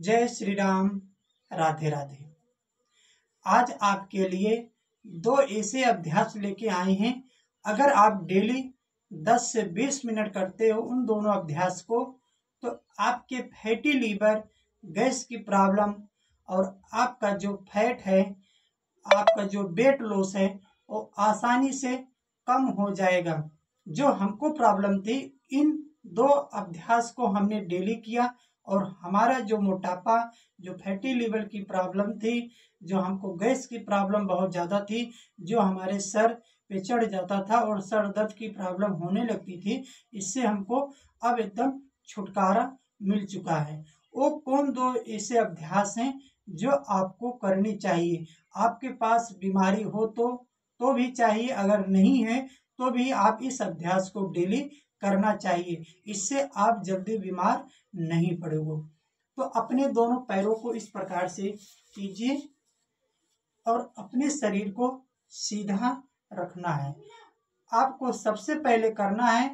जय श्री राम। राधे राधे। आज आपके लिए दो ऐसे अभ्यास लेके आए हैं। अगर आप डेली 10 से 20 मिनट करते हो उन दोनों अभ्यास को, तो आपके फैटी लीवर, गैस की प्रॉब्लम और आपका जो फैट है, आपका जो वेट लॉस है, वो आसानी से कम हो जाएगा। जो हमको प्रॉब्लम थी, इन दो अभ्यास को हमने डेली किया और हमारा जो मोटापा, जो फैटी लीवर की प्रॉब्लम थी, जो हमको गैस की प्रॉब्लम बहुत ज़्यादा थी, जो हमारे सर पे चढ़ जाता था और सर दर्द की प्रॉब्लम होने लगती थी, इससे हमको अब एकदम छुटकारा मिल चुका है। वो कौन दो ऐसे अभ्यास हैं जो आपको करनी चाहिए? आपके पास बीमारी हो तो भी चाहिए, अगर नहीं है तो भी आप इस अभ्यास को डेली करना चाहिए। इससे आप जल्दी बीमार नहीं पड़ोगे। तो अपने दोनों पैरों को इस प्रकार से कीजिए और अपने शरीर को सीधा रखना है। आपको सबसे पहले करना है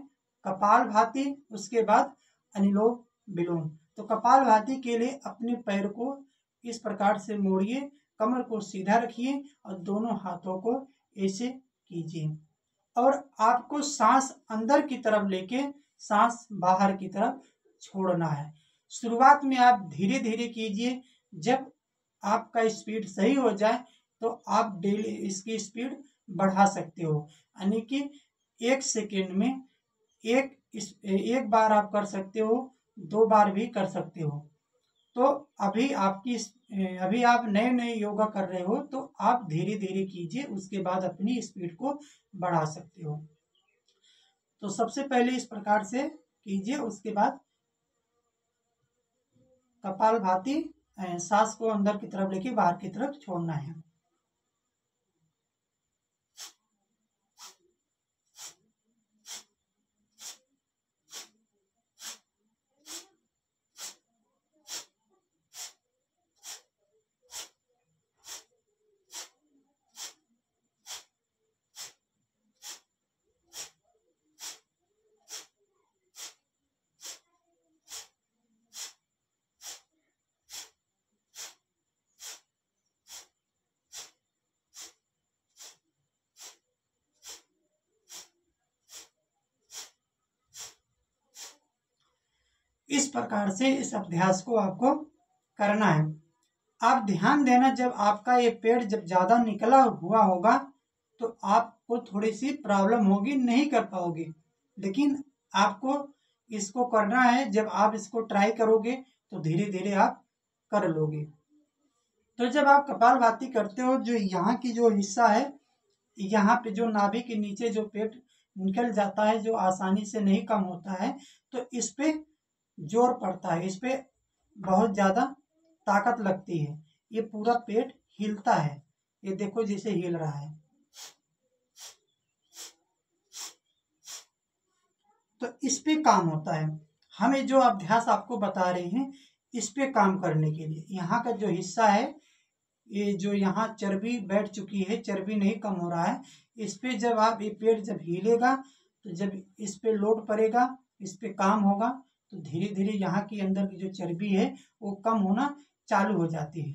कपालभाति, उसके बाद अनुलोम विलोम। तो कपालभाति के लिए अपने पैर को इस प्रकार से मोड़िए, कमर को सीधा रखिए और दोनों हाथों को ऐसे कीजिए और आपको सांस अंदर की तरफ लेके सांस बाहर की तरफ छोड़ना है। शुरुआत में आप धीरे धीरे कीजिए। जब आपका स्पीड सही हो जाए तो आप डेली इसकी स्पीड बढ़ा सकते हो, यानी कि 1 सेकेंड में एक बार आप कर सकते हो, 2 बार भी कर सकते हो। तो अभी आप नए नए योगा कर रहे हो तो आप धीरे धीरे कीजिए, उसके बाद अपनी स्पीड को बढ़ा सकते हो। तो सबसे पहले इस प्रकार से कीजिए, उसके बाद कपालभाति, सांस को अंदर की तरफ लेके बाहर की तरफ छोड़ना है। इस प्रकार से इस अभ्यास को आपको करना है। आप ध्यान देना, जब आपका ये पेट जब ज्यादा निकला हुआ होगा तो आपको थोड़ी सी प्रॉब्लम होगी, नहीं कर पाओगे, लेकिन आपको इसको करना है। जब आप इसको ट्राई करोगे तो धीरे धीरे आप कर लोगे। तो जब आप कपालभाति करते हो, जो यहाँ की जो हिस्सा है, यहाँ पे जो नाभि के नीचे जो पेट निकल जाता है, जो आसानी से नहीं कम होता है, तो इस पे जोर पड़ता है, इस पे बहुत ज्यादा ताकत लगती है। ये पूरा पेट हिलता है, ये देखो जैसे हिल रहा है। तो इस पे काम होता है। हमें जो अभ्यास आपको बता रहे हैं, इस पे काम करने के लिए यहाँ का जो हिस्सा है, ये जो यहाँ चर्बी बैठ चुकी है, चर्बी नहीं कम हो रहा है, इस पे जब आप ये पेट जब हिलेगा तो जब इस पे लोड पड़ेगा, इस पे काम होगा, तो धीरे धीरे यहाँ की अंदर की जो चर्बी है वो कम होना चालू हो जाती है।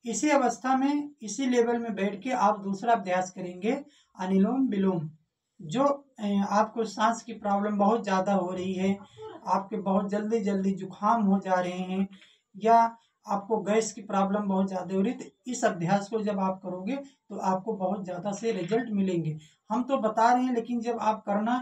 इसी अवस्था में, इसी लेवल में बैठ के आप दूसरा अभ्यास करेंगे, अनुलोम विलोम। जो आपको सांस की प्रॉब्लम बहुत ज़्यादा हो रही है, आपके बहुत जल्दी जल्दी जुकाम हो जा रहे हैं, या आपको गैस की प्रॉब्लम बहुत ज़्यादा हो रही है, तो इस अभ्यास को जब आप करोगे तो आपको बहुत ज़्यादा से रिजल्ट मिलेंगे। हम तो बता रहे हैं, लेकिन जब आप करना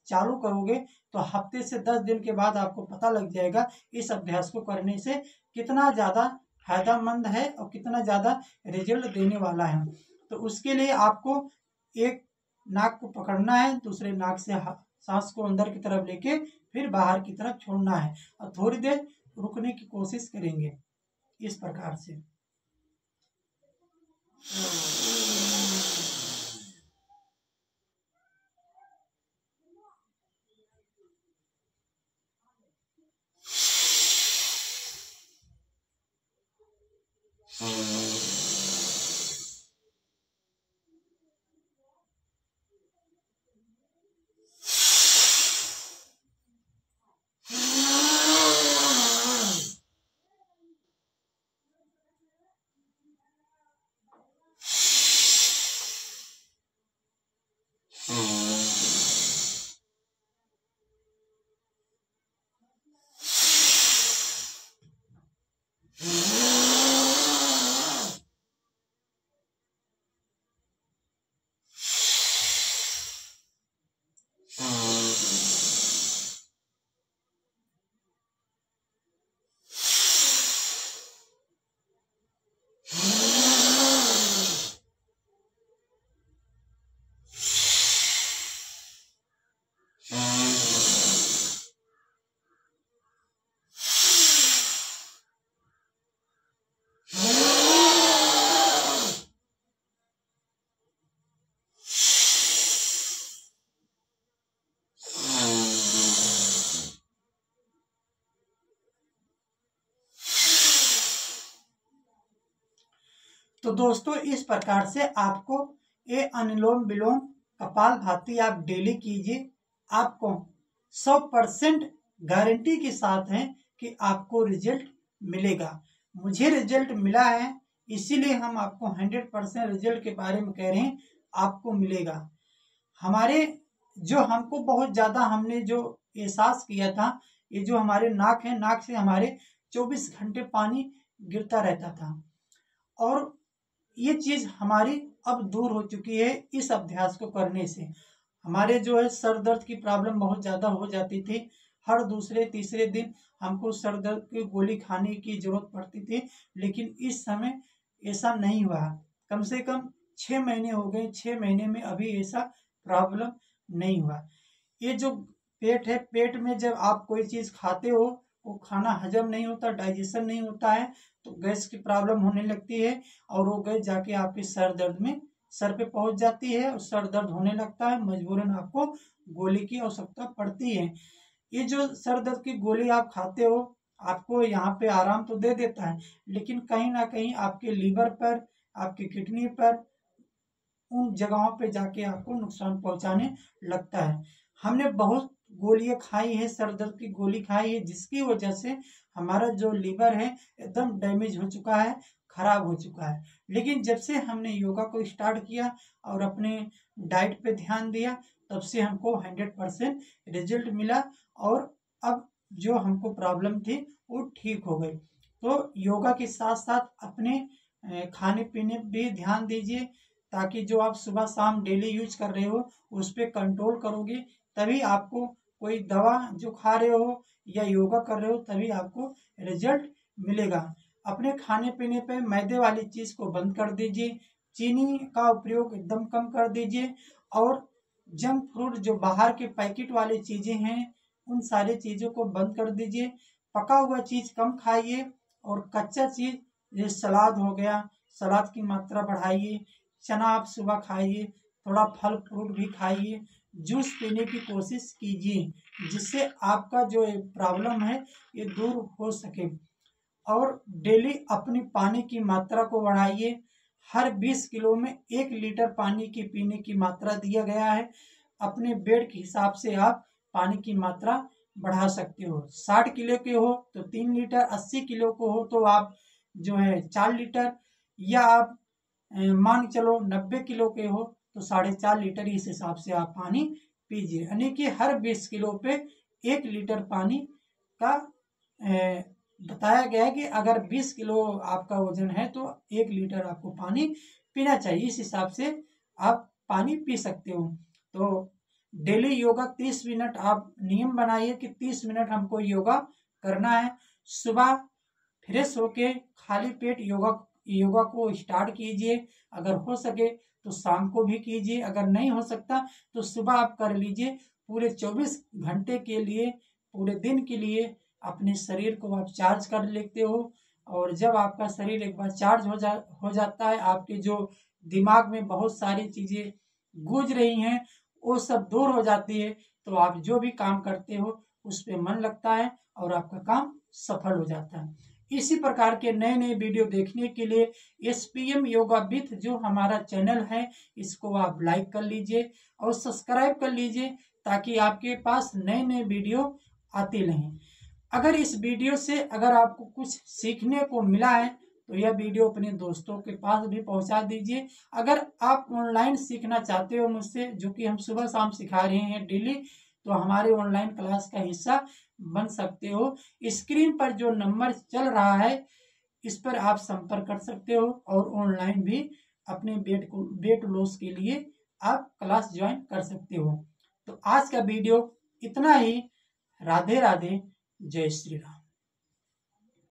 चालू करोगे तो हफ्ते से 10 दिन के बाद आपको पता लग जाएगा इस अभ्यास को करने से कितना ज़्यादा फायदेमंद है और कितना ज़्यादा रिजल्ट देने वाला है। तो उसके लिए आपको एक नाक को पकड़ना है, दूसरे नाक से सांस को अंदर की तरफ लेके फिर बाहर की तरफ छोड़ना है और थोड़ी देर रुकने की कोशिश करेंगे इस प्रकार से। तो दोस्तों इस प्रकार से आपको ये अनुलोम विलोम कपालभाति आप डेली कीजिए। आपको 100% गारंटी के साथ है कि आपको रिजल्ट मिलेगा। मुझे रिजल्ट मिला है, इसीलिए हम आपको 100% रिजल्ट के बारे में कह रहे हैं, आपको मिलेगा। हमारे जो हमको बहुत ज़्यादा हमने जो एहसास किया था, ये जो हमारे नाक है, नाक से हमारे 24 घंटे पानी गिरता रहता था, और ये चीज़ हमारी अब दूर हो चुकी है इस अभ्यास को करने से। हमारे जो है सर दर्द की प्रॉब्लम बहुत ज़्यादा हो जाती थी, हर दूसरे तीसरे दिन हमको सर दर्द की गोली खाने की ज़रूरत पड़ती थी, लेकिन इस समय ऐसा नहीं हुआ। कम से कम 6 महीने हो गए, 6 महीने में अभी ऐसा प्रॉब्लम नहीं हुआ। ये जो पेट है, पेट में जब आप कोई चीज़ खाते हो वो खाना हजम नहीं होता, डाइजेशन नहीं होता है, तो गैस की प्रॉब्लम होने लगती है, और वो गैस जाके आपके सर दर्द में सर पे पहुंच जाती है और सर दर्द होने लगता है। मजबूरन आपको गोली की आवश्यकता पड़ती है। ये जो सर दर्द की गोली आप खाते हो, आपको यहाँ पे आराम तो दे देता है, लेकिन कहीं ना कहीं आपके लीवर पर, आपकी किडनी पर, उन जगहों पे जाके आपको नुकसान पहुंचाने लगता है। हमने बहुत गोलियां खाई है, सर दर्द की गोली खाई है, जिसकी वजह से हमारा जो लीवर है एकदम डैमेज हो चुका है, खराब हो चुका है। लेकिन जब से हमने योगा को स्टार्ट किया और अपने डाइट पे ध्यान दिया, तब से हमको 100% रिजल्ट मिला, और अब जो हमको प्रॉब्लम थी वो ठीक हो गई। तो योगा के साथ साथ अपने खाने पीने भी ध्यान दीजिए, ताकि जो आप सुबह शाम डेली यूज कर रहे हो उस पर कंट्रोल करोगे, तभी आपको कोई दवा जो खा रहे हो या योगा कर रहे हो तभी आपको रिजल्ट मिलेगा। अपने खाने पीने पे मैदे वाली चीज़ को बंद कर दीजिए, चीनी का उपयोग एकदम कम कर दीजिए, और जंक फूड जो बाहर के पैकेट वाली चीज़ें हैं उन सारी चीज़ों को बंद कर दीजिए। पका हुआ चीज़ कम खाइए, और कच्चा चीज़ जैसे सलाद हो गया, सलाद की मात्रा बढ़ाइए, चना आप सुबह खाइए, थोड़ा फल फ्रूट भी खाइए, जूस पीने की कोशिश कीजिए, जिससे आपका जो प्रॉब्लम है ये दूर हो सके। और डेली अपनी पानी की मात्रा को बढ़ाइए। हर 20 किलो में 1 लीटर पानी की पीने की मात्रा दिया गया है। अपने वेट के हिसाब से आप पानी की मात्रा बढ़ा सकते हो। 60 किलो के हो तो 3 लीटर, 80 किलो को हो तो आप जो है 4 लीटर, या आप मान के चलो 90 किलो के हो तो 4.5 लीटर, इस हिसाब से आप पानी पीजिए। यानी कि हर 20 किलो पे 1 लीटर पानी का बताया गया है कि अगर 20 किलो आपका वजन है तो 1 लीटर आपको पानी पीना चाहिए। इस हिसाब से आप पानी पी सकते हो। तो डेली योगा 30 मिनट आप नियम बनाइए कि 30 मिनट हमको योगा करना है। सुबह फ्रेश होके खाली पेट योगा को स्टार्ट कीजिए। अगर हो सके तो शाम को भी कीजिए, अगर नहीं हो सकता तो सुबह आप कर लीजिए। पूरे 24 घंटे के लिए, पूरे दिन के लिए अपने शरीर को आप चार्ज कर लेते हो, और जब आपका शरीर एक बार चार्ज हो जाता है, आपके जो दिमाग में बहुत सारी चीज़ें गूंज रही हैं वो सब दूर हो जाती है, तो आप जो भी काम करते हो उस पर मन लगता है और आपका काम सफल हो जाता है। इसी प्रकार के नए नए वीडियो देखने के लिए SPM योगा विथ जो हमारा चैनल है, इसको आप लाइक कर लीजिए और सब्सक्राइब कर लीजिए, ताकि आपके पास नए नए वीडियो आते रहें। अगर इस वीडियो से अगर आपको कुछ सीखने को मिला है तो यह वीडियो अपने दोस्तों के पास भी पहुंचा दीजिए। अगर आप ऑनलाइन सीखना चाहते हो मुझसे, जो कि हम सुबह शाम सिखा रहे हैं डेली, तो हमारे ऑनलाइन क्लास का हिस्सा बन सकते हो। स्क्रीन पर जो नंबर चल रहा है इस पर आप संपर्क कर सकते हो, और ऑनलाइन भी अपने वेट लॉस के लिए आप क्लास ज्वाइन कर सकते हो। तो आज का वीडियो इतना ही। राधे राधे, जय श्री राम।